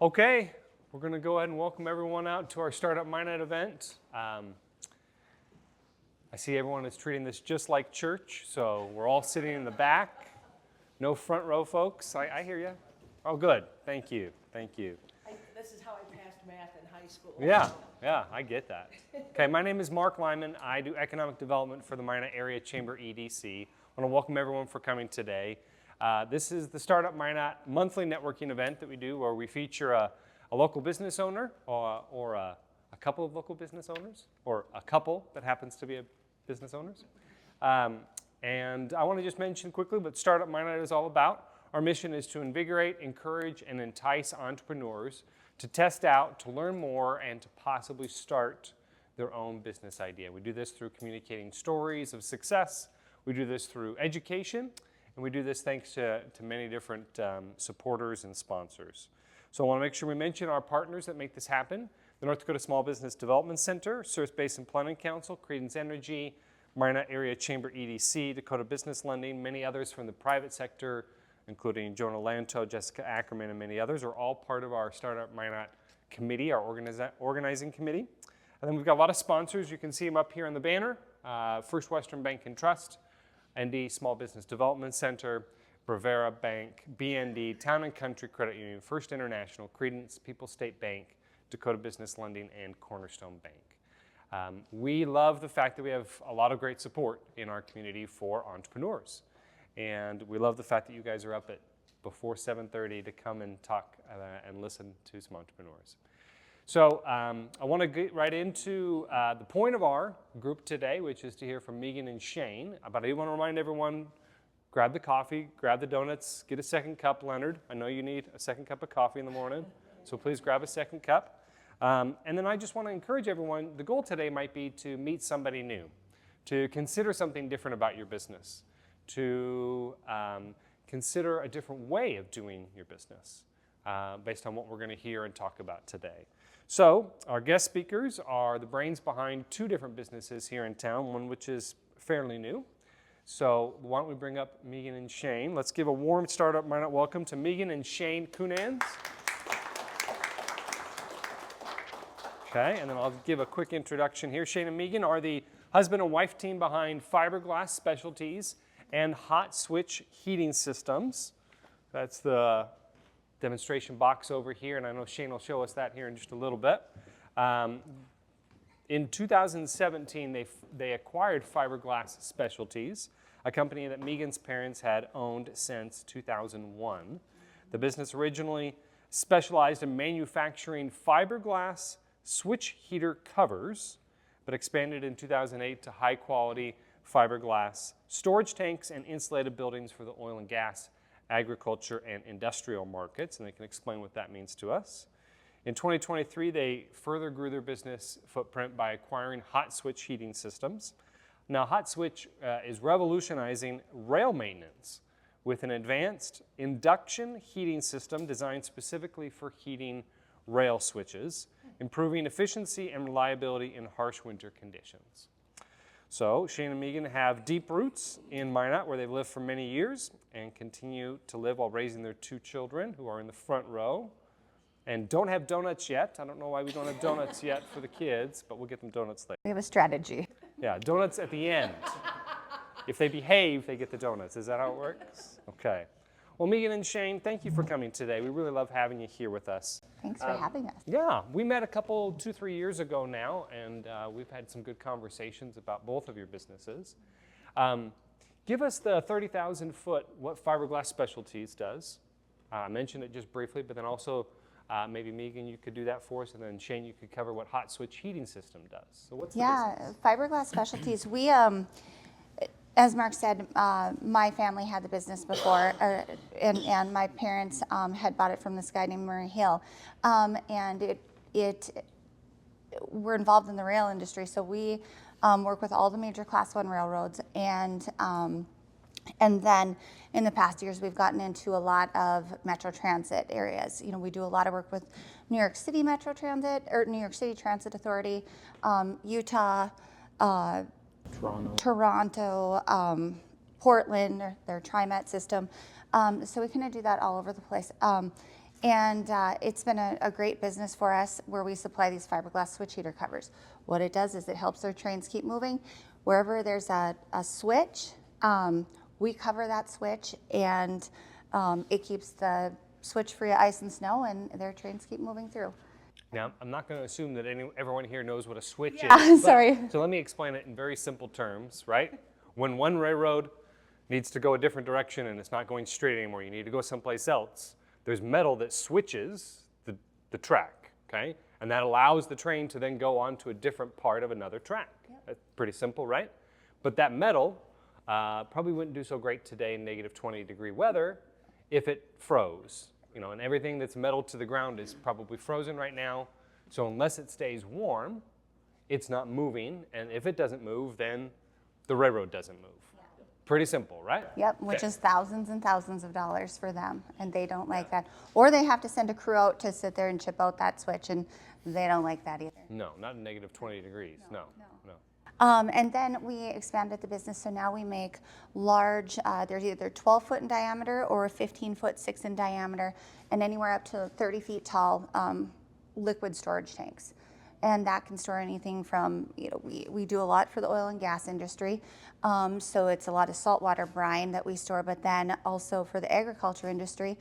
Okay, we're going to go ahead and welcome everyone out to our Startup Minot event. I see everyone is treating this just like church, so we're all sitting in the back. No front row folks. I hear you. Oh, good. Thank you. Thank you. This is how I passed math in high school. Yeah, I get that. Okay, my name is Mark Lyman. I do economic development for the Minot Chamber EDC. I want to welcome everyone for coming today. This is the Startup Minot monthly networking event that we do where we feature a local business owner or a couple of local business owners or a couple that happens to be business owners. And I want to just mention quickly what Startup Minot is all about. Our mission is to invigorate, encourage, and entice entrepreneurs to test out, to learn more, and to possibly start their own business idea. We do this through communicating stories of success. We do this through education. And we do this thanks to many different supporters and sponsors. So I want to make sure we mention our partners that make this happen. The North Dakota Small Business Development Center, Surf Basin Planning Council, Credence Energy, Minot Area Chamber EDC, Dakota Business Lending, many others from the private sector, including Jonah Lanto, Jessica Ackerman, and many others, are all part of our Startup Minot committee, our organizing committee. And then we've got a lot of sponsors. You can see them up here on the banner. First Western Bank and Trust, ND Small Business Development Center, Bravera Bank, BND, Town and Country Credit Union, First International, Credence, People's State Bank, Dakota Business Lending, and Cornerstone Bank. We love the fact that we have a lot of great support in our community for entrepreneurs. And we love the fact that you guys are up at before 7:30 to come and talk and listen to some entrepreneurs. So I want to get right into the point of our group today, which is to hear from Meagan and Shane. But I want to remind everyone, grab the coffee, grab the donuts, get a second cup, Leonard. I know you need a second cup of coffee in the morning, so please grab a second cup. And then I just want to encourage everyone, the goal today might be to meet somebody new, to consider something different about your business, to consider a different way of doing your business based on what we're going to hear and talk about today. So our guest speakers are the brains behind two different businesses here in town, one which is fairly new. So why don't we bring up Meagan and Shane. Let's give a warm Startup Minot welcome to Meagan and Shane Kunnanz. Okay, and then I'll give a quick introduction here. Shane and Meagan are the husband and wife team behind Fiberglass, Specialties, and Hot Switch Heating Systems. That's the demonstration box over here, and I know Shane will show us that here in just a little bit. In 2017, they acquired Fiberglass Specialties, a company that Meagan's parents had owned since 2001. The business originally specialized in manufacturing fiberglass switch heater covers, but expanded in 2008 to high-quality fiberglass storage tanks and insulated buildings for the oil and gas, agriculture, and industrial markets, and they can explain what that means to us. In 2023, they further grew their business footprint by acquiring Hot Switch Heating Systems. Now, Hot Switch is revolutionizing rail maintenance with an advanced induction heating system designed specifically for heating rail switches, improving efficiency and reliability in harsh winter conditions. So Shane and Meagan have deep roots in Minot, where they've lived for many years and continue to live while raising their two children, who are in the front row and don't have donuts yet. I don't know why we don't have donuts yet for the kids, but we'll get them donuts later. We have a strategy. Yeah, donuts at the end. If they behave, they get the donuts. Is that how it works? Okay. Well, Meagan and Shane, thank you for coming today. We really love having you here with us. Thanks for having us. Yeah, we met a couple, 2-3 years ago now, and we've had some good conversations about both of your businesses. Give us the 30,000-foot what Fiberglass Specialties does. I mentioned it just briefly, but then also maybe Meagan, you could do that for us, and then Shane, you could cover what Hot Switch Heating System does. So what's the business? Fiberglass Specialties. We, as Mark said, my family had the business before, and my parents had bought it from this guy named Murray Hill, and we're involved in the rail industry, so we work with all the major Class 1 railroads, and then in the past years we've gotten into a lot of Metro Transit areas. You know, we do a lot of work with New York City Metro Transit, or New York City Transit Authority, Utah, Toronto, Portland, their TriMet system. So we kind of do that all over the place. And it's been a great business for us where we supply these fiberglass switch heater covers. What it does is it helps our trains keep moving. Wherever there's a switch, we cover that switch, and it keeps the switch free of ice and snow, and their trains keep moving through. Now, I'm not going to assume that everyone here knows what a switch Yeah, is. sorry. So let me explain it in very simple terms, right? When one railroad needs to go a different direction and it's not going straight anymore, you need to go someplace else, there's metal that switches the track, okay? And that allows the train to then go on to a different part of another track. Yep. That's pretty simple, right? But that metal probably wouldn't do so great today in negative 20-degree weather if it froze. You know, and everything that's metal to the ground is probably frozen right now. So unless it stays warm, it's not moving. And if it doesn't move, then the railroad doesn't move. Pretty simple, right? Yep, which Okay. is thousands and thousands of dollars for them, and they don't like that. Or they have to send a crew out to sit there and chip out that switch, and they don't like that either. No, not in negative 20 degrees. No. And then we expanded the business, so now we make large, there's either 12 foot in diameter or a 15 foot 6 in diameter, and anywhere up to 30 feet tall liquid storage tanks. And that can store anything from, we do a lot for the oil and gas industry. So it's a lot of saltwater brine that we store, but then also for the agriculture industry,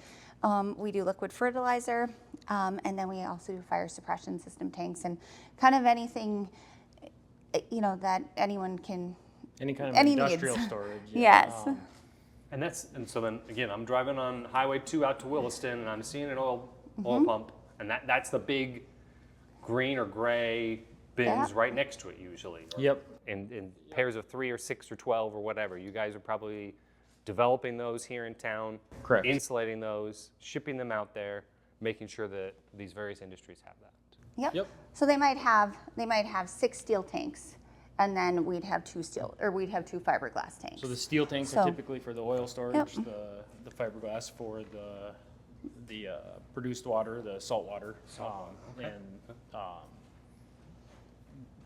we do liquid fertilizer, and then we also do fire suppression system tanks and kind of anything, that anyone can. Any kind of Any industrial needs. storage. Yes. And so then again, I'm driving on Highway 2 out to Williston, and I'm seeing an oil pump, and that's the big green or gray bins Yeah. right next to it usually. Or Yep. In pairs of 3 or 6 or 12 or whatever. You guys are probably developing those here in town, Correct. insulating those, shipping them out there, making sure that these various industries have that. Yep. So they might have 6 steel tanks, and then we'd have 2 fiberglass tanks. So the steel tanks So- are typically for the oil storage. Yep. The fiberglass for the produced water, the salt water, and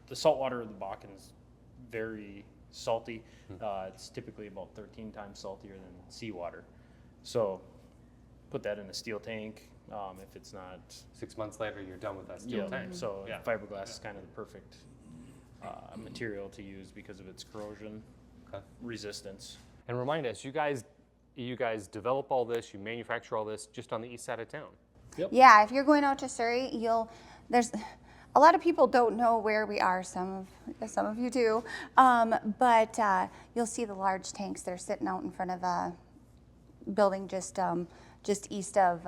the salt water of the Bakken is very salty. It's typically about 13 times saltier than seawater. So put that in a steel tank. If it's not, 6 months later, you're done with that steel tank. so Yeah. fiberglass is kind of the perfect material to use because of its corrosion Okay. resistance. And remind us, you guys develop all this, you manufacture all this just on the east side of town. Yeah, if you're going out to Surrey, there's a lot of people don't know where we are. Some of you do, but you'll see the large tanks that are sitting out in front of a building just east of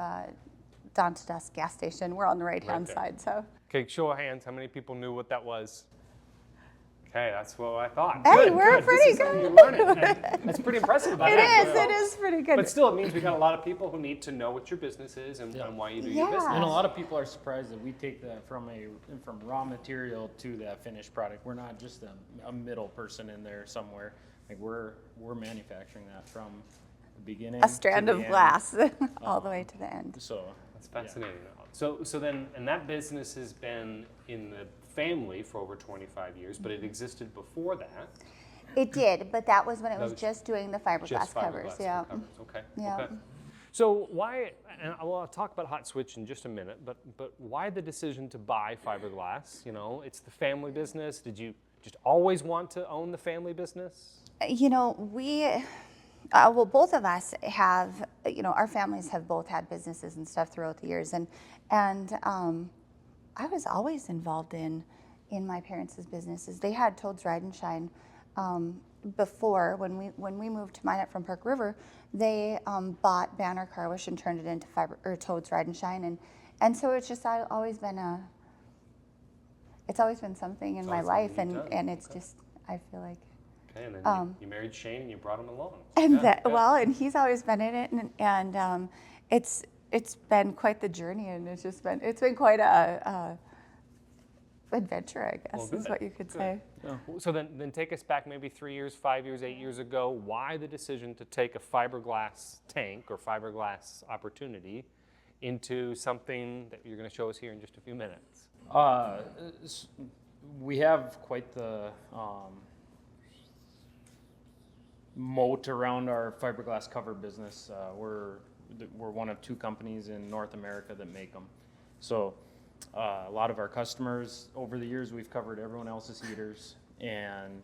Dawn to Dusk gas station. We're on the right-hand there. side, so. Okay, show of hands, how many people knew what that was? Okay, that's what I thought. Hey, Good, we're good. pretty This is how good. you learn it. And that's pretty impressive about It that. is pretty good. But still, it means we got a lot of people who need to know what your business is and why you do your Yeah. business. And a lot of people are surprised that we take that from raw material to that finished product. We're not just a middle person in there somewhere. Like we're manufacturing that from the beginning. A strand to of the end. glass all the way to the end. So That's fascinating. So then, and that business has been in the family for over 25 years, but it existed before that. It did, but that was when it was was just doing the fiberglass Just covers. fiberglass Yeah. covers. Okay. Yeah. Okay. So why? And I'll talk about Hot Switch in just a minute. But why the decision to buy fiberglass? It's the family business. Did you just always want to own the family business? Both of us have, our families have both had businesses and stuff throughout the years, and I was always involved in my parents' businesses. They had Toad's Ride and Shine before when we moved to Minot from Park River. They bought Banner Car Wash and turned it into Toad's Ride and Shine, and so it's just always been something in my always life, something you've done. and it's just I feel like. Okay, and then you married Shane and you brought him along. And Yeah, yeah. and he's always been in it, and it's been quite the journey, and it's been quite a adventure, I guess, Well, is good, what you could good. say. So then take us back maybe 3 years, 5 years, 8 years ago. Why the decision to take a fiberglass tank or fiberglass opportunity into something that you're going to show us here in just a few minutes? we have quite the moat around our fiberglass cover business. We're we're one of 2 companies in North America that make them. So a lot of our customers, over the years, we've covered everyone else's heaters. And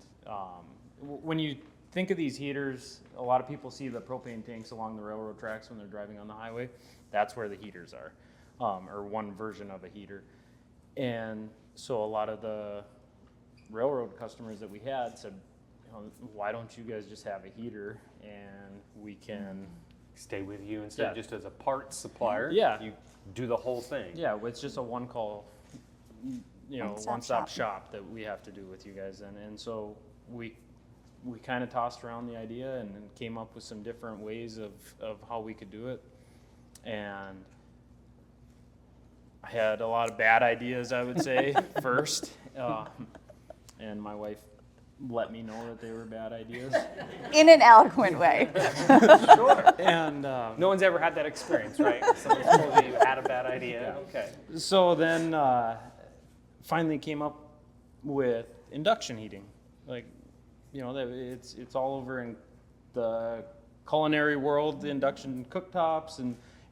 when you think of these heaters, a lot of people see the propane tanks along the railroad tracks when they're driving on the highway. That's where the heaters are, or one version of a heater. And so a lot of the railroad customers that we had said, why don't you guys just have a heater and we can Stay with you instead of just as a parts supplier. Yeah. You do the whole thing. Yeah, it's just a one-call, One-stop one-stop shop. shop that we have to do with you guys. And so we kind of tossed around the idea and then came up with some different ways of how we could do it. And I had a lot of bad ideas, I would say, first. And my wife let me know that they were bad ideas. In an eloquent way. Sure. And No one's ever had that experience, right? Someone told you you had a bad idea. Okay. so then finally came up with induction heating. Like, it's all over in the culinary world, the induction cooktops,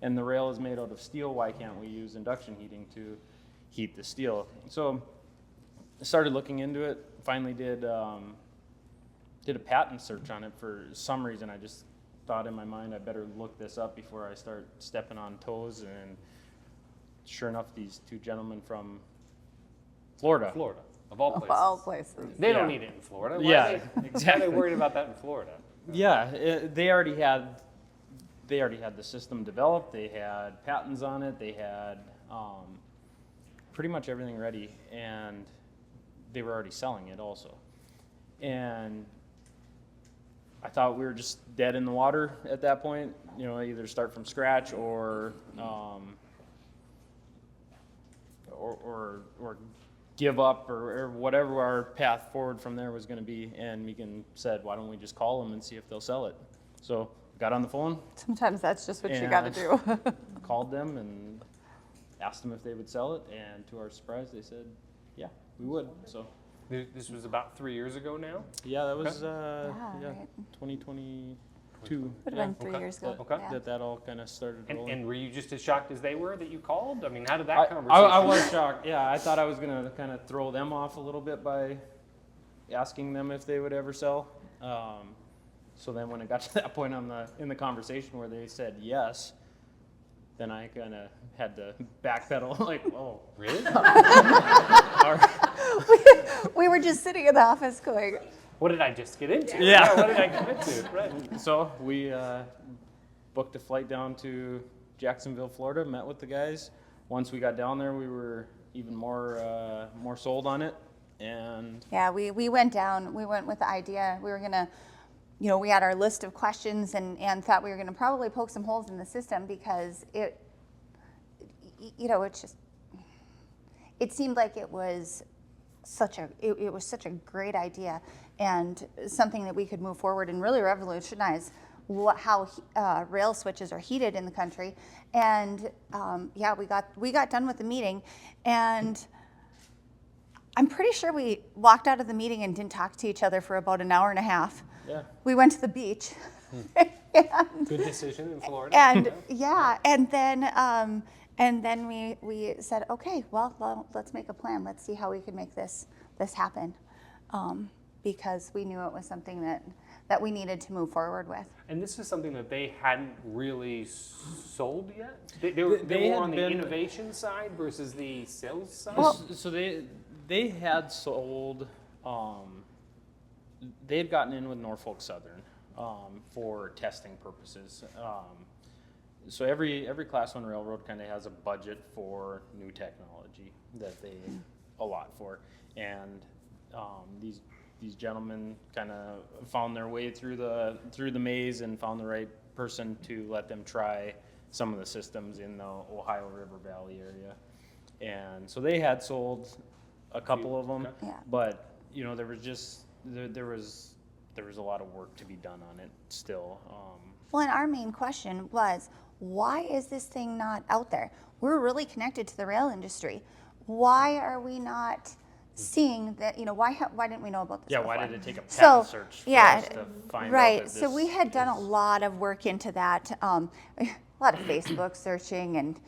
and the rail is made out of steel. Why can't we use induction heating to heat the steel? So I started looking into it. Finally did a patent search on it. For some reason, I just thought in my mind I better look this up before I start stepping on toes. And sure enough, these 2 gentlemen from Florida. Florida, of all places. Of all places. They don't Yeah. need it in Florida. Why Yeah, are they, exactly. Why are they worried about that in Florida? Yeah, they already had the system developed. They had patents on it. They had pretty much everything ready, and they were already selling it also. And I thought we were just dead in the water at that point. Either start from scratch or give up or whatever our path forward from there was going to be. And Meagan said, why don't we just call them and see if they'll sell it? So got on the phone, Sometimes that's just what you got to And- do. called them and asked them if they would sell it. And to our surprise, they said, yeah, we would. So This was about 3 years ago now. yeah, that was Yeah, right. 2022. Would have been 3 years ago. Okay. Yeah. That all kind of started rolling. And were you just as shocked as they were that you called? I mean, how did I, that conversation I was shocked. Yeah, I thought I was going to kind of throw them off a little bit by asking them if they would ever sell. So then when it got to that point in the conversation where they said yes, then I kind of had to backpedal like, oh, Really? all right. We were just sitting in the office going, What did I just get into? Yeah. What did I commit to? Right. So we booked a flight down to Jacksonville, Florida, met with the guys. Once we got down there, we were even more sold on it. And yeah, we went down, we went with the idea, we were going to, we had our list of questions and thought we were going to probably poke some holes in the system because it seemed like it was such a great idea and something that we could move forward and really revolutionize how rail switches are heated in the country. And we got done with the meeting, and I'm pretty sure we walked out of the meeting and didn't talk to each other for about an hour and a half. yeah, We went to the beach. Good decision in Florida. And and then we said, okay, well, let's make a plan. Let's see how we can make this happen, because we knew it was something that we needed to move forward with. And this is something that they hadn't really sold yet? They were They more had on the been- innovation side versus the sales side? so they had sold. They had gotten in with Norfolk Southern for testing purposes. So every Class 1 railroad kind of has a budget for new technology that they allot for, and these gentlemen kind of found their way through the maze and found the right person to let them try some of the systems in the Ohio River Valley area. And so they had sold a couple of them, Yeah. but there was a lot of work to be done on it still. Well, and our main question was, why is this thing not out there? We're really connected to the rail industry. Why are we not seeing that? Why didn't we know about this Yeah, before? why did it take a patent So, search for yeah, us to find out right. that So we this had done a is- lot of work into that. a lot of Facebook searching and,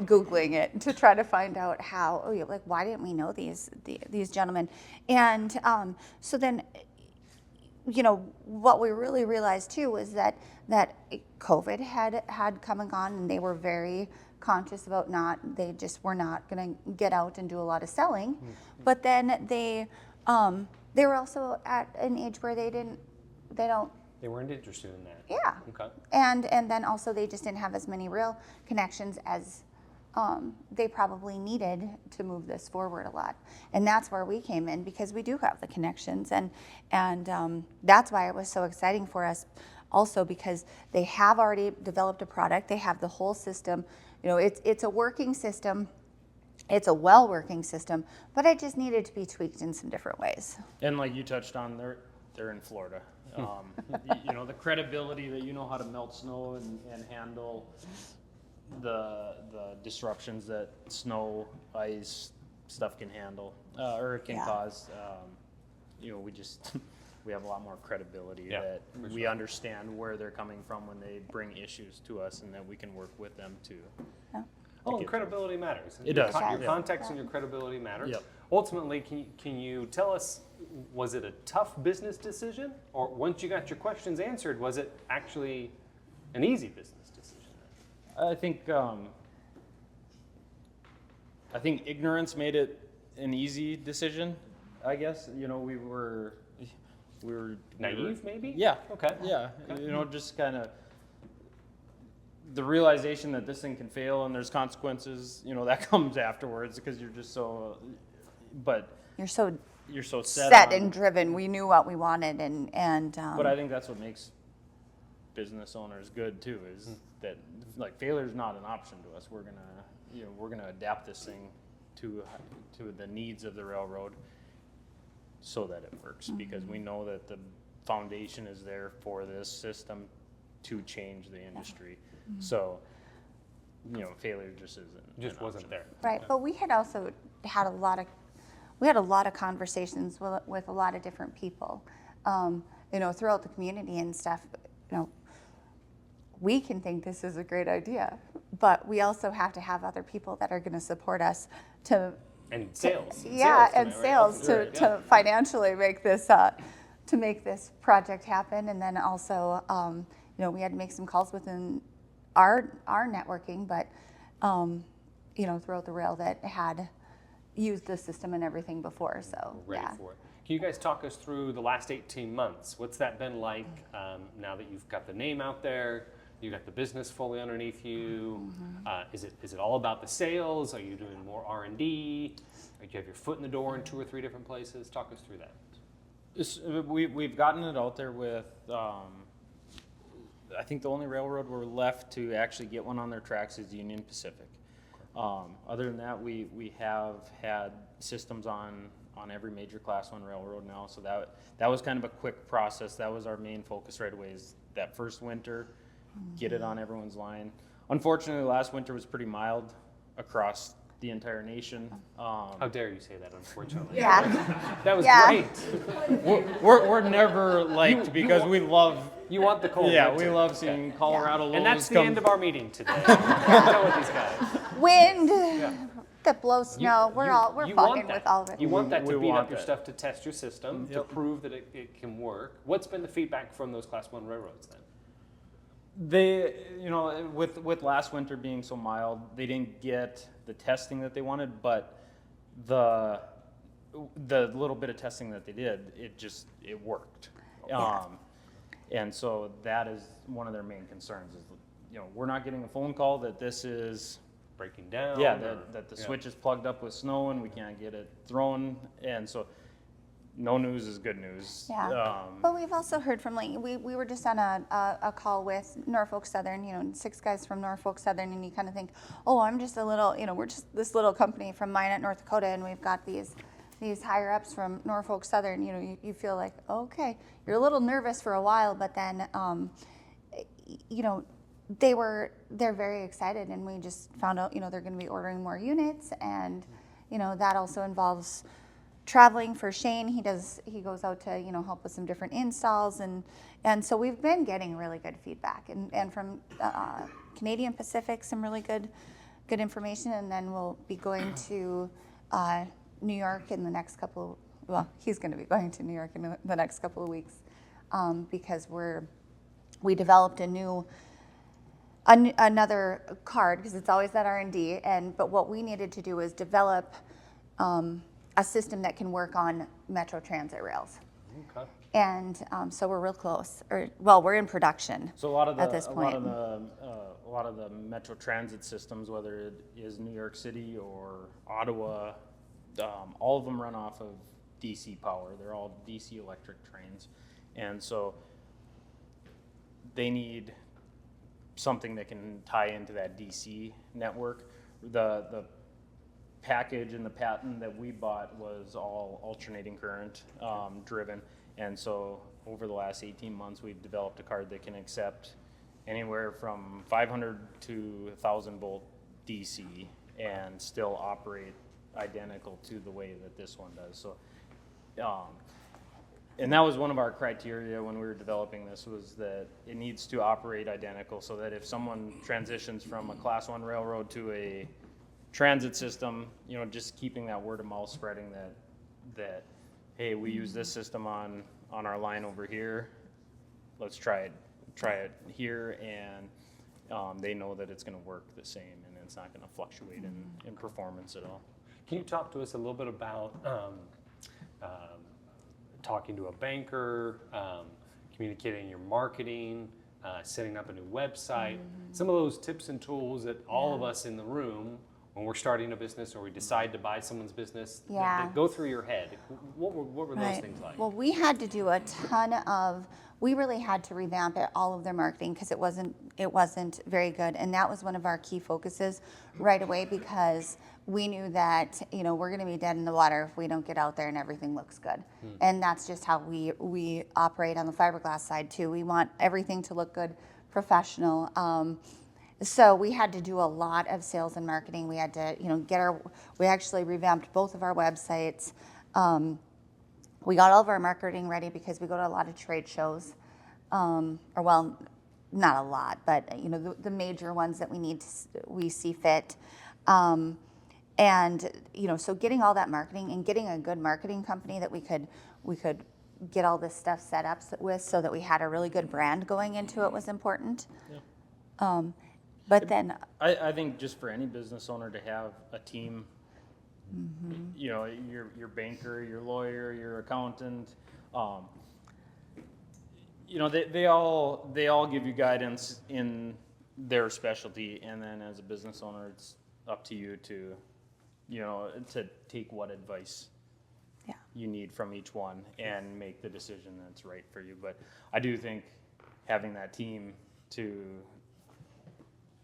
Googling it to try to find out how, like, why didn't we know these gentlemen? And so then, what we really realized too was that COVID had come and gone, and they were very conscious about they just were not going to get out and do a lot of selling. But then they were also at an age where they weren't interested in that. yeah. Okay. And then also they just didn't have as many real connections as they probably needed to move this forward a lot. And that's where we came in, because we do have the connections, and that's why it was so exciting for us also, because they have already developed a product. They have the whole system. It's a working system. It's a well-working system, but it just needed to be tweaked in some different ways. And like you touched on, they're in Florida. The credibility that you know how to melt snow and handle the disruptions that snow, ice, stuff can handle, or it can cause. We have a lot more credibility that we understand where they're coming from when they bring issues to us, and that we can work with them to. Yeah. Oh, and credibility matters. It does. Your Yeah. context and your credibility matter. Yep. Ultimately, can you tell us, was it a tough business decision? Or once you got your questions answered, was it actually an easy business decision? I think ignorance made it an easy decision, I guess. We were Naive, maybe? Yeah. Okay. Yeah. Okay. Just kind of the realization that this thing can fail and there's consequences, that comes afterwards, because you're just so, but You're so set on, and driven. We knew what we wanted, and but I think that's what makes business owners good too, is that like failure is not an option to us. We're gonna adapt this thing to the needs of the railroad so that it works, because we know that the foundation is there for this system to change the industry. So, failure just isn't. Wasn't there. right. But we had also had a lot of conversations with a lot of different people, throughout the community and stuff. We can think this is a great idea, but we also have to have other people that are going to support us to. And sales. Sales Sure, to financially make this project happen, and then also we had to make some calls within our networking, but throughout the rail that had used the system and everything before. So Ready for it. Can you guys talk us through the last 18 months? What's that been like now that you've got the name out there? You got the business fully underneath you. Is it all about the sales? Are you doing more R&D? Do you have your foot in the door in 2 or 3 different places? Talk us through that. We've gotten it out there with. I think the only railroad we're left to actually get one on their tracks is Union Pacific. Other than that, we have had systems on every major Class 1 railroad now. So that was kind of a quick process. That was our main focus right away. Is that first winter. Get it on everyone's line. Unfortunately, last winter was pretty mild across the entire nation. How dare you say that, unfortunately. yeah, That was Yeah. great. We're never liked because we love. You want the cold Yeah, winter. we love seeing Colorado lows And that's the come. end of our meeting today. Done with these guys. wind that blows snow. We're you want fucking that. with all of it. You want that to We beat want up your that. stuff to test your system, to prove that it can work. What's been the feedback from those Class 1 railroads then? They, with last winter being so mild, they didn't get the testing that they wanted, but the little bit of testing that they did, it worked. Yeah. And so that is one of their main concerns is, we're not getting a phone call that this is, Breaking down? that the switch is plugged up with snow and we can't get it thrown. And so no news is good news. Yeah. But we've also heard from, like, we were just on a call with Norfolk Southern, 6 guys from Norfolk Southern, and you kind of think, oh, I'm just a little, we're just this little company from Minot, North Dakota, and we've got these higher ups from Norfolk Southern. You feel like, okay, you're a little nervous for a while, but then, they're very excited, and we just found out, they're going to be ordering more units, and, that also involves traveling for Shane. He goes out to, help with some different installs, and so we've been getting really good feedback, and from Canadian Pacific some really good information, and then we'll be going to New York in the next couple. Well, he's going to be going to New York in the next couple of weeks because we developed another card, because it's always that R&D, but what we needed to do is develop a system that can work on Metro Transit rails. Okay. And so we're real close, we're in production. So a lot of the at this point. a lot of the Metro Transit systems, whether it is New York City or Ottawa, all of them run off of DC power. They're all DC electric trains, and so they need something that can tie into that DC network. The package and the patent that we bought was all alternating current driven, and so over the last 18 months we've developed a card that can accept anywhere from 500 to 1,000 volt DC and still operate identical to the way that this one does. So and that was one of our criteria when we were developing this, was that it needs to operate identical, so that if someone transitions from a Class 1 railroad to a transit system, just keeping that word of mouth spreading that hey, we use this system on our line over here, let's try it here, and they know that it's going to work the same and it's not going to fluctuate in performance at all. Can you talk to us a little bit about talking to a banker, communicating your marketing, setting up a new website, some of those tips and tools that all of us in the room, when we're starting a business or we decide to buy someone's business, that go through your head? What were those things like? Well, we had to do a ton of. We really had to revamp all of their marketing because it wasn't very good, and that was one of our key focuses right away, because we knew that we're going to be dead in the water if we don't get out there and everything looks good. And that's just how we operate on the fiberglass side too. We want everything to look good, professional. So we had to do a lot of sales and marketing. We had to we actually revamped both of our websites. We got all of our marketing ready because we go to a lot of trade shows, not a lot, but the major ones that we see fit. And so getting all that marketing and getting a good marketing company that we could get all this stuff set up with, so that we had a really good brand going into it, was important. Yeah. But then I think just for any business owner to have a team, your banker, your lawyer, your accountant, they all give you guidance in their specialty, and then as a business owner, it's up to you to take what advice you need from each one and make the decision that's right for you. But I do think having that team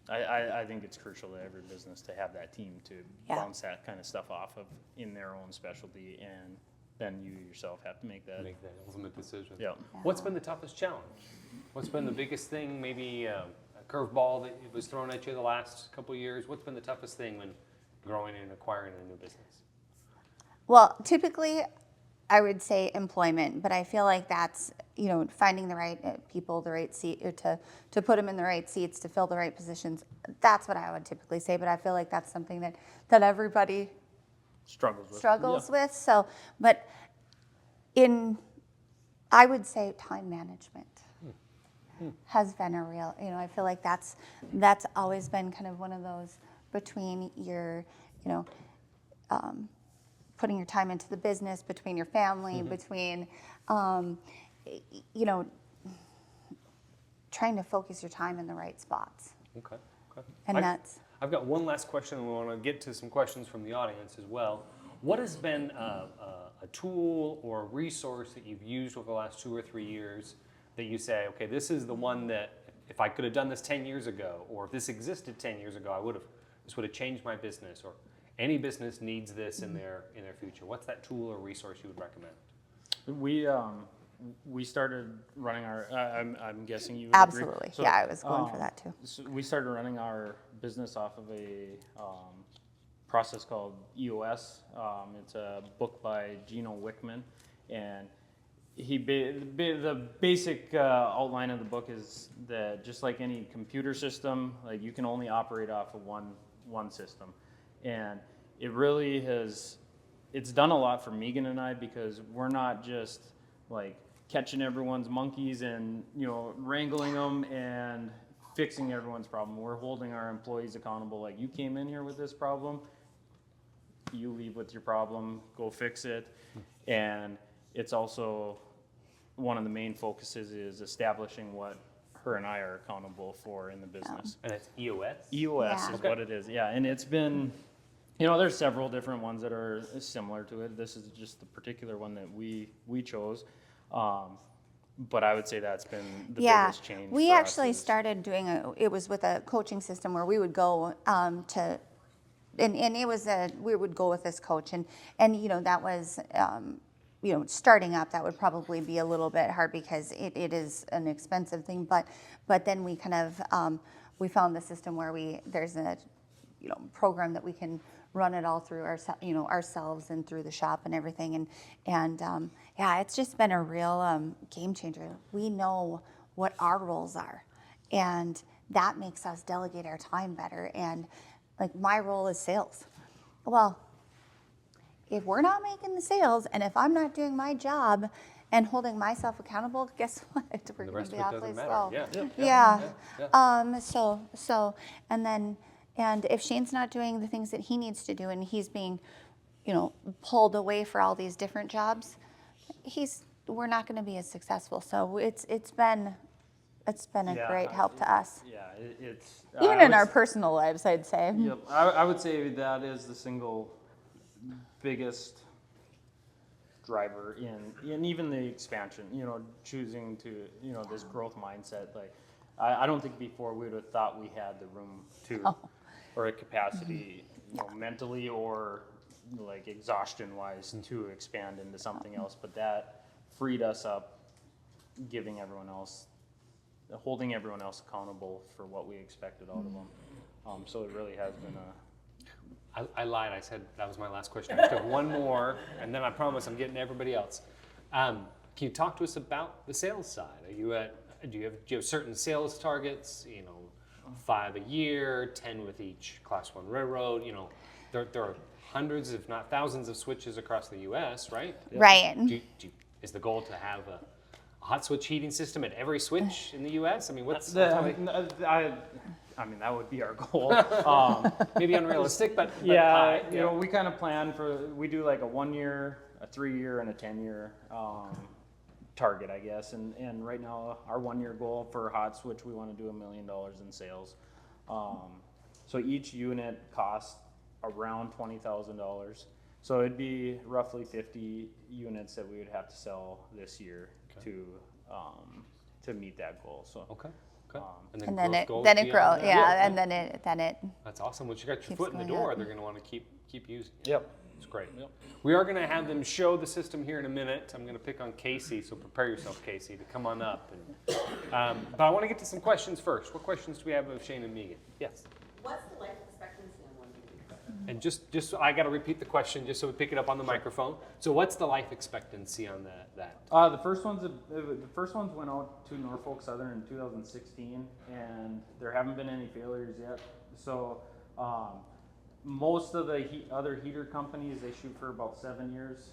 I think it's crucial to every business to have that team to bounce that kind of stuff off of in their own specialty, and then you yourself have to make that ultimate decision. Yeah. What's been the toughest challenge? What's been the biggest thing, maybe a curveball that was thrown at you the last couple of years? What's been the toughest thing when growing and acquiring a new business? Well, typically, I would say employment, but I feel like that's finding the right people, the right seat, to put them in the right seats, to fill the right positions. That's what I would typically say, but I feel like that's something that everybody struggles with. So, but I would say time management has been a real. I feel like that's always been kind of one of those between your, putting your time into the business, between your family, between, trying to focus your time in the right spots. Okay. And I've got one last question, and we want to get to some questions from the audience as well. What has been a tool or a resource that you've used over the last 2 or 3 years that you say, okay, this is the one that if I could have done this 10 years ago, or if this existed 10 years ago, this would have changed my business, or any business needs this in their future? What's that tool or resource you would recommend? We started running our. I'm guessing you would absolutely. agree. So, I was going for that too. So we started running our business off of a process called EOS. It's a book by Gino Wickman, and the basic outline of the book is that just like any computer system, like you can only operate off of one system, and it really it's done a lot for Meagan and I, because we're not just like catching everyone's monkeys and wrangling them and fixing everyone's problem. We're holding our employees accountable. Like, you came in here with this problem, you leave with your problem, go fix it. And it's also one of the main focuses is establishing what her and I are accountable for in the business. And it's EOS? EOS Yeah. is what it is, yeah. And it's been, there's several different ones that are similar to it. This is just the particular one that we chose. But I would say that's been the biggest change. We for us actually is- started doing it was with a coaching system where we would go to, and it was we would go with this coach, and that was, starting up, that would probably be a little bit hard because it is an expensive thing, but then we kind of, we found the system where there's a, program that we can run it all through ourselves and through the shop and everything, and yeah, it's just been a real game changer. We know what our roles are, and that makes us delegate our time better. And like, my role is sales. Well, if we're not making the sales, and if I'm not doing my job and holding myself accountable, guess what? We're The going rest to of be it awfully doesn't matter. slow. Yeah. Yeah. So, and if Shane's not doing the things that he needs to do, and he's being, pulled away for all these different jobs, we're not going to be as successful. So it's been a Yeah, great help to us, Yeah, it's even I in would our s- personal lives, I'd say. Yep, I would say that is the single biggest driver in even the expansion. Choosing to this growth mindset. Like, I don't think before we would have thought we had the room to, or a capacity, mentally or like exhaustion wise to expand into something else. But that freed us up, holding everyone else accountable for what we expected out of them. So it really has been I lied. I said that was my last question. I just have one more, and then I promise I'm getting to everybody else. Can you talk to us about the sales side? Do you have certain sales targets? 5 a year, 10 with each Class 1 railroad. There are hundreds, if not thousands, of switches across the U.S. Right? Right. Is the goal to have a hot switch heating system at every switch in the U.S.? I mean, I mean, that would be our goal. Maybe unrealistic, but Yeah, high. we kind of plan we do like a 1 year, a 3 year, and a 10 year target, I guess. And right now, our 1 year goal for hot switch, we want to do $1 million in sales. So each unit costs around $20,000. So it'd be roughly 50 units that we would have to sell this year to meet that goal. So Okay. And growth then it goals grows, beyond that? yeah, and then it. That's awesome. Once you got your Keeps foot in the going door, up. they're going to want to keep using it. Yep. It's great. We are going to have them show the system here in a minute. I'm going to pick on Casey, so prepare yourself, Casey, to come on up. But I want to get to some questions first. What questions do we have of Shane and Meagan? Yes. What's the life expectancy on one unit? And just I got to repeat the question just so we pick it up on the microphone. So what's the life expectancy on that? The first ones went out to Norfolk Southern in 2016, and there haven't been any failures yet. So most of the other heater companies, they shoot for about 7 years.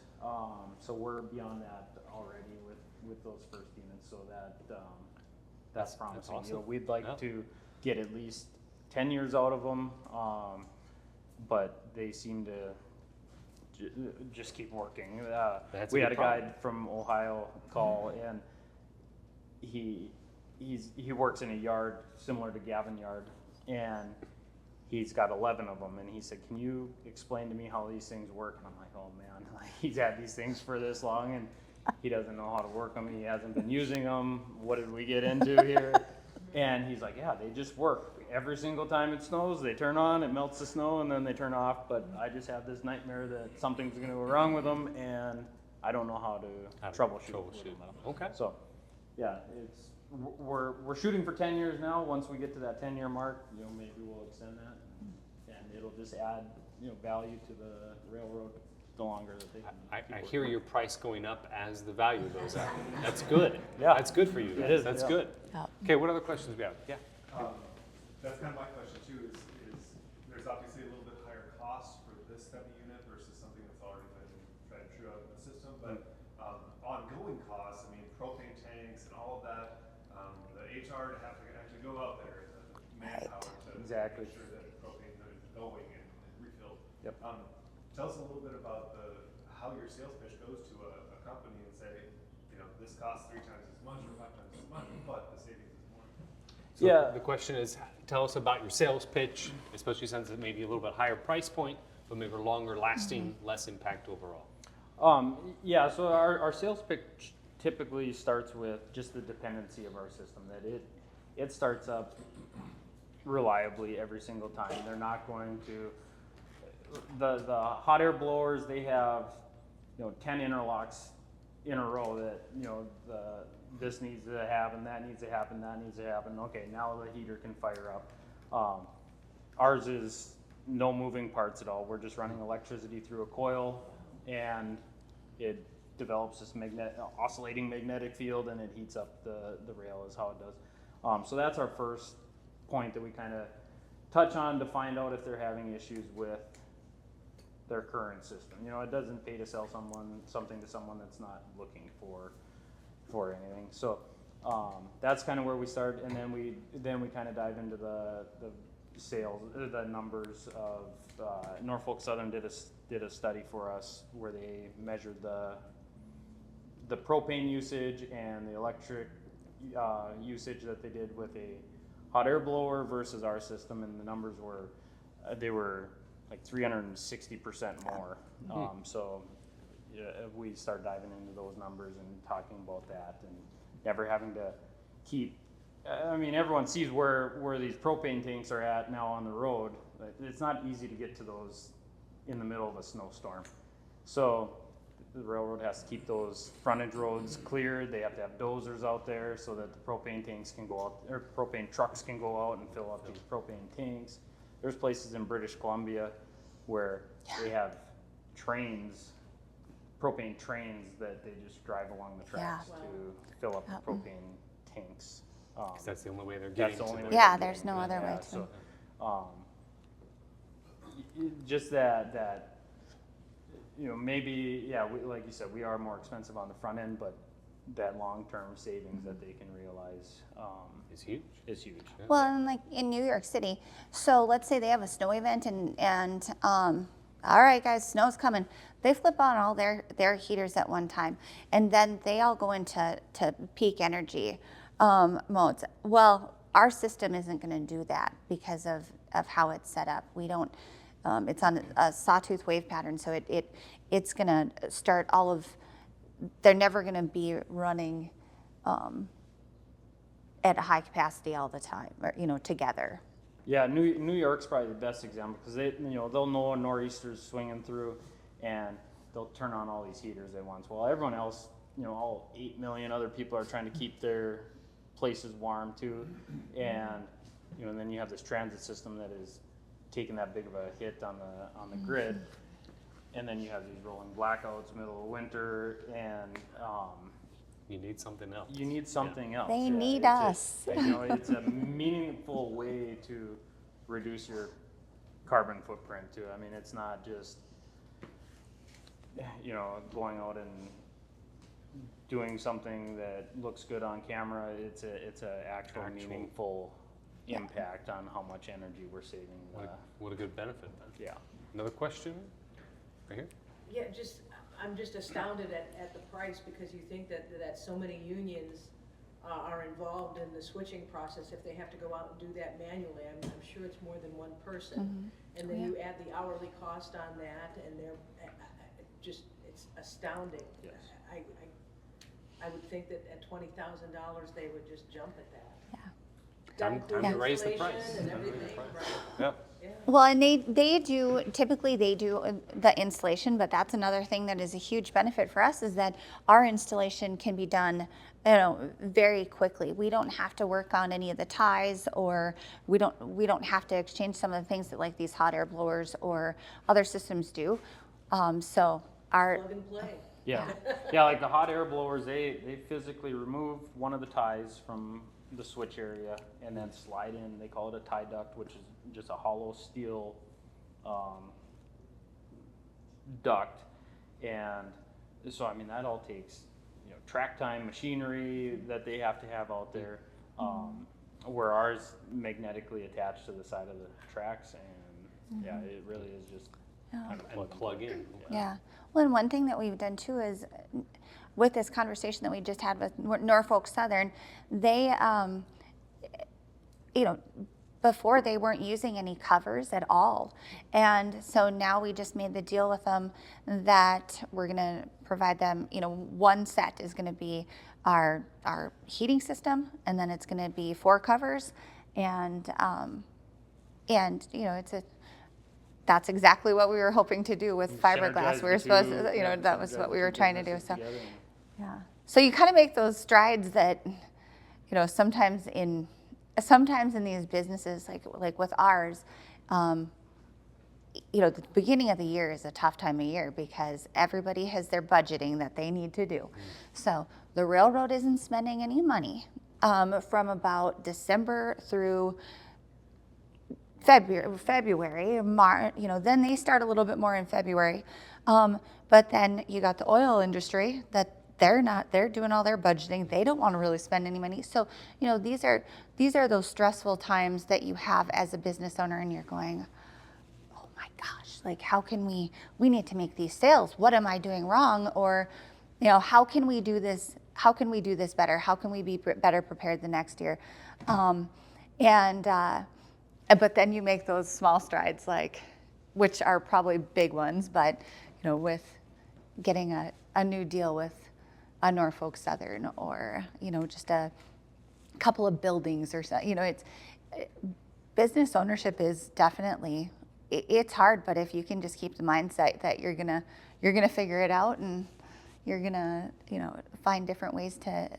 So we're beyond that already with those first units. So that's promising. awesome. We'd like to get at least 10 years out of them, but they seem to just keep working. That's a We good had a problem. guy from Ohio call, and he works in a yard similar to Gavin Yard, and he's got 11 of them, and he said, "Can you explain to me how these things work?" And I'm like, "Oh man, like, he's had these things for this long, and he doesn't know how to work them. He hasn't been using them. What did we get into here?" And he's like, "Yeah, they just work. Every single time it snows, they turn on, it melts the snow, and then they turn off. But I just have this nightmare that something's going to go wrong with them, and I don't know how to troubleshoot with them." Okay. So, yeah, we're shooting for 10 years now. Once we get to that 10-year mark, maybe we'll extend that, and it'll just add value to the railroad. the longer that they can. I keep working. hear your price going up as the value goes up. That's good. Yeah. That's good for you guys. It is, That's yeah. good. Yep. Okay, what other questions we have? Yeah. That's kind of my question too, is there's obviously a little bit higher cost for this type of unit versus something that's already been tried and true out in the system, but ongoing costs, I mean, propane tanks and all of that, the HR to have to actually go out there, the manpower to Exactly. make sure that propane is going and refilled. Yep. Tell us a little bit about how your sales pitch goes to a company and say, you know, this costs 3 times as much or 5 times as much, but the savings is more. So Yeah. the question is, tell us about your sales pitch, especially since it may be a little bit higher price point, but maybe longer lasting, less impact overall. Yeah, so our sales pitch typically starts with just the dependency of our system, that it starts up reliably every single time. They're not going to, the hot air blowers, they have, 10 interlocks in a row that, this needs to happen, that needs to happen, that needs to happen. Okay, now the heater can fire up. Ours is no moving parts at all. We're just running electricity through a coil, and it develops this oscillating magnetic field, and it heats up the rail is how it does. So that's our first point that we kind of touch on to find out if they're having issues with their current system. It doesn't pay to sell something to someone that's not looking for anything. So that's kind of where we start, and then we kind of dive into the sales, the numbers of Norfolk Southern did a study for us where they measured the propane usage and the electric usage that they did with a hot air blower versus our system, and the numbers were they were like 360% more. So we start diving into those numbers and talking about that, and never having to keep. I mean, everyone sees where these propane tanks are at now on the road. It's not easy to get to those in the middle of a snowstorm. So the railroad has to keep those frontage roads clear. They have to have dozers out there so that the propane tanks can go out, or propane trucks can go out and fill up these propane tanks. There's places in British Columbia where they have trains, propane trains that they just drive along the tracks Yeah. to fill up the propane tanks. 'Cause that's the only way they're getting That's the to only them. way. Yeah, there's no other way Yeah, to. so, just that, maybe, like you said, we are more expensive on the front end, but that long-term savings that they can realize It's huge. is huge. Well, and like in New York City, so let's say they have a snow event and all right, guys, snow's coming. They flip on all their heaters at one time, and then they all go into peak energy modes. Well, our system isn't going to do that because of how it's set up. We don't. It's on a sawtooth wave pattern, so it's going to start all of. They're never going to be running at high capacity all the time, or together. Yeah, New York's probably the best example because they'll know a nor'easter's swinging through, and they'll turn on all these heaters at once. Well, everyone else, all 8 million other people are trying to keep their places warm too, and then you have this transit system that is taking that big of a hit on the grid, and then you have these rolling blackouts middle of winter, and You need something else. you need something else. They Yeah, need it's us. it's a meaningful way to reduce your carbon footprint too. I mean, it's not just going out and doing something that looks good on camera. It's a actual meaningful impact on how much energy we're saving. What a good benefit then. Yeah. Another question? Right here? Yeah, I'm just astounded at the price, because you think that so many unions are involved in the switching process. If they have to go out and do that manually, I'm sure it's more than one person. And then you add the hourly cost on that, and it's astounding. Yes. I would think that at $20,000 they would just jump at that. Yeah. Time to raise the price. And Time to raise the everything, price. right? Yep. Yeah. Well, and they do the installation, but that's another thing that is a huge benefit for us, is that our installation can be done, very quickly. We don't have to work on any of the ties, or we don't have to exchange some of the things that like these hot air blowers or other systems do. So our, Plug and play. Yeah, yeah, like the hot air blowers, they physically remove one of the ties from the switch area and then slide in, they call it a tie duct, which is just a hollow steel duct. And so, I mean, that all takes, track time, machinery that they have to have out there, where ours magnetically attached to the side of the tracks, and yeah, it really is just kind of And plug in. yeah. Well, and one thing that we've done too is with this conversation that we just had with Norfolk Southern, they, before they weren't using any covers at all. And so now we just made the deal with them that we're gonna provide them, one set is gonna be our heating system, and then it's gonna be 4 covers, and that's exactly what we were hoping to do with fiberglass. We were supposed to, that was what we were trying to do. So, yeah. So you kind of make those strides that, sometimes in these businesses, like with ours, the beginning of the year is a tough time of year because everybody has their budgeting that they need to do. So the railroad isn't spending any money from about December through February, March, then they start a little bit more in February. But then you got the oil industry that they're doing all their budgeting. They don't want to really spend any money. So, these are those stressful times that you have as a business owner, and you're going, oh my gosh, like how can we need to make these sales? What am I doing wrong? Or, how can we do this? How can we do this better? How can we be better prepared the next year? But then you make those small strides, which are probably big ones, but, with getting a new deal with a Norfolk Southern, or, just a couple of buildings or something, business ownership is definitely, it's hard, but if you can just keep the mindset that you're gonna figure it out, and you're gonna, find different ways to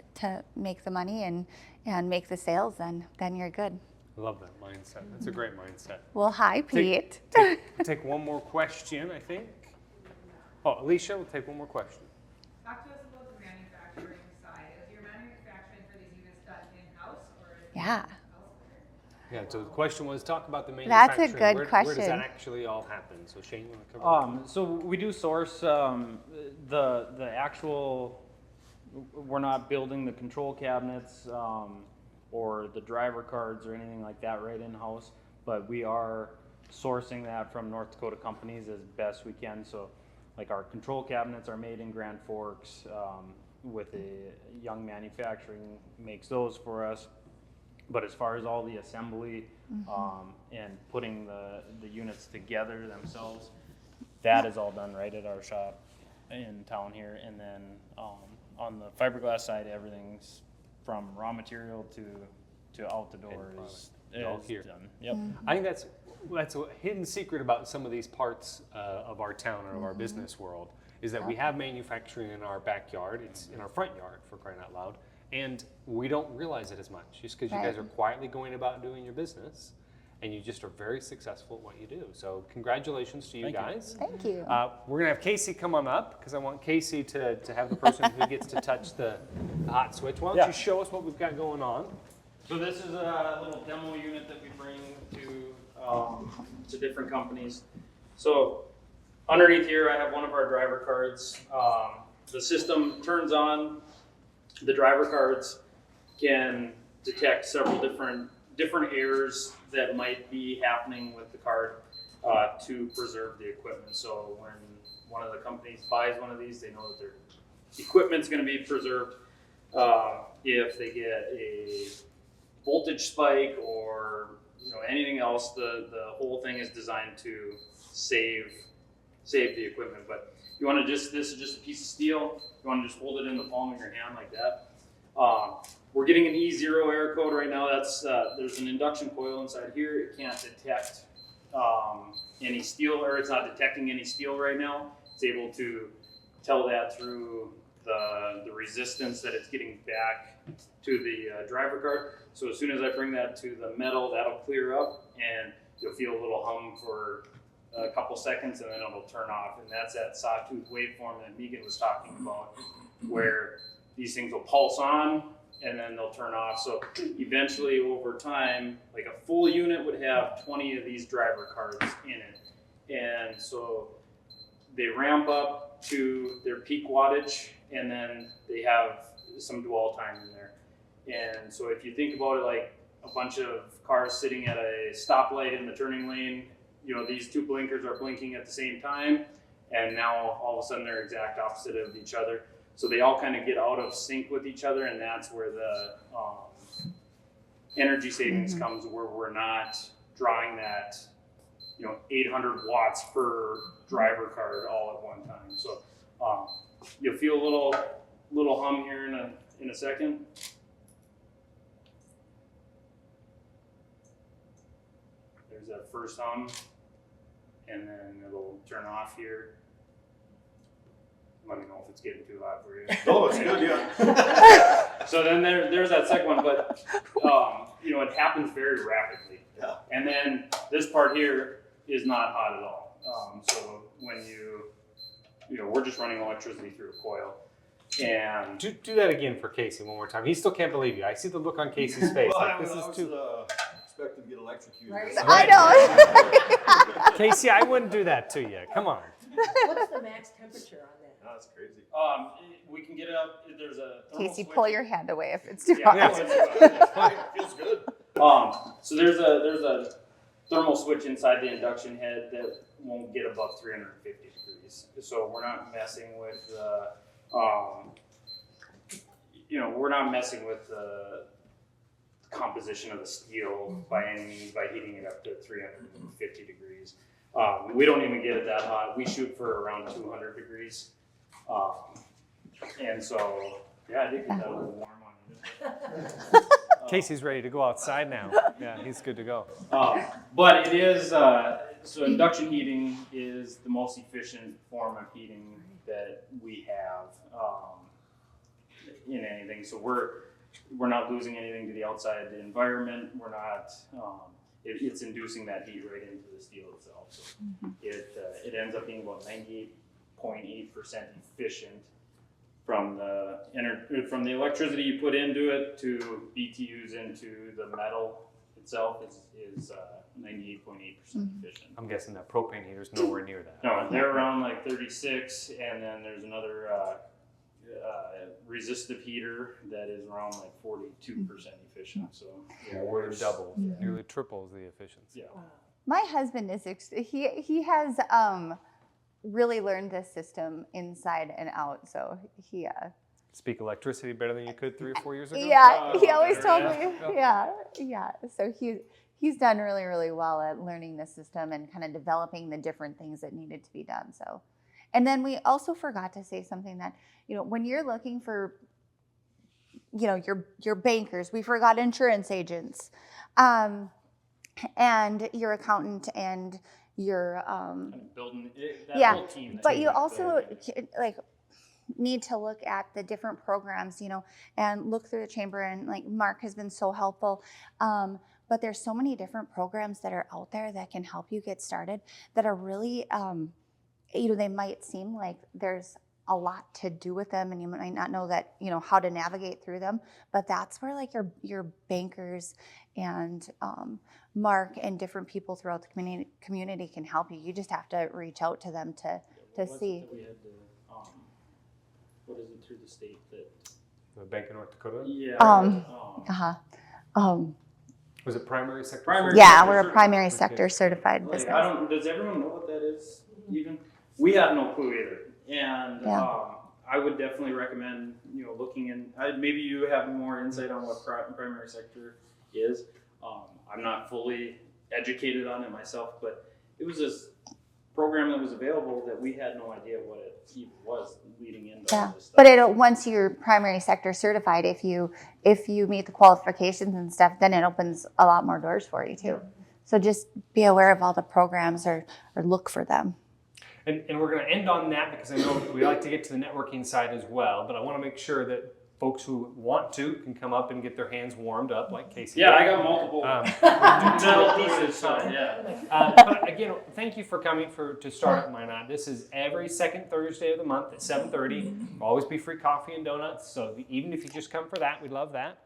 make the money and make the sales, then you're good. I love that mindset. That's a great mindset. Well, hi, Pete. Take one more question, I think. Oh, Alicia, we'll take one more question. Talk to us about the manufacturing side. Is your manufacturing for these units done in-house, or is it Yeah. Yeah, so the question was, talk about the That's a manufacturing. good Where does question. that actually all happen? So Shane, you want to cover that? So we do source the actual. We're not building the control cabinets or the driver cards or anything like that right in house, but we are sourcing that from North Dakota companies as best we can. So, like our control cabinets are made in Grand Forks, with a young manufacturing makes those for us. But as far as all the assembly and putting the units together themselves, that is all done right at our shop in town here. And then on the fiberglass side, everything's from raw material to out the door is all here. done. Yep. I think that's a hidden secret about some of these parts of our town or of our business world, is that we have manufacturing in our backyard. It's in our front yard, for crying out loud. And we don't realize it as much, just because you guys are quietly going about doing your business, and you just are very successful at what you do. So congratulations to you guys. Thank you. We're gonna have Casey come on up, because I want Casey to have the person who gets to touch the hot switch. Why don't you show us what we've got going on? So this is a little demo unit that we bring to different companies. So underneath here, I have one of our driver cards. The system turns on. The driver cards can detect several different errors that might be happening with the card to preserve the equipment. So when one of the companies buys one of these, they know that their equipment's going to be preserved. If they get a voltage spike or anything else, the whole thing is designed to save the equipment. But you want to this is just a piece of steel. You want to just hold it in the palm of your hand like that. We're getting an E0 error code right now. That's there's an induction coil inside here. It can't detect any steel, or it's not detecting any steel right now. It's able to tell that through the resistance that it's getting back to the driver card. So as soon as I bring that to the metal, that'll clear up, and you'll feel a little hum for a couple seconds and then it'll turn off. And that's that sawtooth waveform that Meagan was talking about, where these things will pulse on and then they'll turn off. So eventually over time, like a full unit would have 20 of these driver cards in it. And so they ramp up to their peak wattage and then they have some dwell time in there. And so if you think about it like a bunch of cars sitting at a stoplight in the turning lane, you know, these two blinkers are blinking at the same time, and now all of a sudden they're exact opposite of each other. So they all kind of get out of sync with each other, and that's where the energy savings comes, where we're not drawing that, you know, 800 watts per driver card all at one time. So you'll feel a little hum here in a second. There's that first hum, and then it'll turn off here. Let me know if it's getting too hot for you. Oh, it's good, yeah. So then there's that second one, but you know, it happens very rapidly. Yeah. And then this part here is not hot at all. So when you know, we're just running electricity through a coil. And Do that again for Casey one more time. He still can't believe you. I see the look on Casey's face. Well, Like, this I is was too. expecting to get electrocuted. Right. I know. Casey, I wouldn't do that to you. Come on. What's the max temperature on that? No, that's crazy. we can get it up. There's a thermal Casey, switch. pull your hand away if it's too Yeah, hot. yeah. Feels good. So there's a thermal switch inside the induction head that won't get above 350 degrees. So we're not messing with you know, we're not messing with the composition of the steel by any means by heating it up to 350 degrees. We don't even get it that hot. We shoot for around 200 degrees. And so, yeah, I did get that a little warm on it. Casey's ready to go outside now. Yeah, he's good to go. But it is, so induction heating is the most efficient form of heating that we have in anything. So we're not losing anything to the outside environment. We're not, it's inducing that heat right into the steel itself. So it ends up being about 98.8% efficient from the electricity you put into it to BTUs into the metal itself is 98.8% efficient. I'm guessing that propane heater's nowhere near that. No, they're around like 36, and then there's another resistive heater that is around like 42% efficient. So yeah, We're double, nearly triples the efficiency. yeah. My husband is he has really learned this system inside and out. So he Speak electricity better than you could 3 or 4 years ago? yeah, he always better, told yeah. me yeah. So he's done really well at learning the system and kind of developing the different things that needed to be done. So, and then we also forgot to say something that, you know, when you're looking for, you know, your bankers, we forgot insurance agents, and your accountant and your Kind of building that yeah, whole team. but you also like need to look at the different programs, you know, and look through the chamber, and like Mark has been so helpful. But there's so many different programs that are out there that can help you get started that are really, you know, they might seem like there's a lot to do with them and you might not know that, you know, how to navigate through them, but that's where like your bankers and Mark and different people throughout the community can help you. You just have to reach out to them to see. We had what is it through the state that? The Bank of North Dakota? Yeah. Was it primary sector? Primary Yeah, sector we're a certified. primary sector certified Like, business. does everyone know what that is even? We have no clue either. And Yeah. I would definitely recommend, you know, looking in, maybe you have more insight on what primary sector is. I'm not fully educated on it myself, but it was this program that was available that we had no idea what it even was leading into all this stuff. But once you're primary sector certified, if you meet the qualifications and stuff, then it opens a lot more doors for you too. So just be aware of all the programs or look for them. And we're going to end on that because I know we like to get to the networking side as well, but I want to make sure that folks who want to can come up and get their hands warmed up like Casey. Yeah, did. I got multiple Metal metal pieces, so yeah. But again, thank you for coming to start Up Minot. This is every second Thursday of the month at 7:30. There'll always be free coffee and donuts, so even if you just come for that, we'd love that.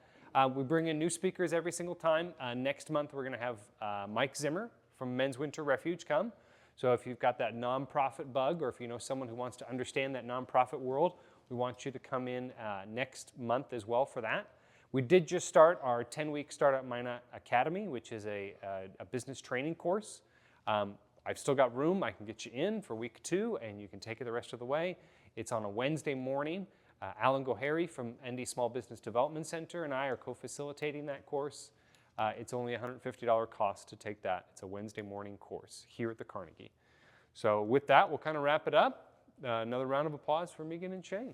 We bring in new speakers every single time. Next month, we're going to have Mike Zimmer from Men's Winter Refuge come. So if you've got that nonprofit bug, or if you know someone who wants to understand that nonprofit world, we want you to come in next month as well for that. We did just start our 10-week Startup Minot Academy, which is a business training course. I've still got room. I can get you in for week 2, and you can take it the rest of the way. It's on a Wednesday morning. Alan Gohary from ND Small Business Development Center and I are co-facilitating that course. It's only a $150 cost to take that. It's a Wednesday morning course here at the Carnegie. So with that, we'll kind of wrap it up. Another round of applause for Meagan and Shane.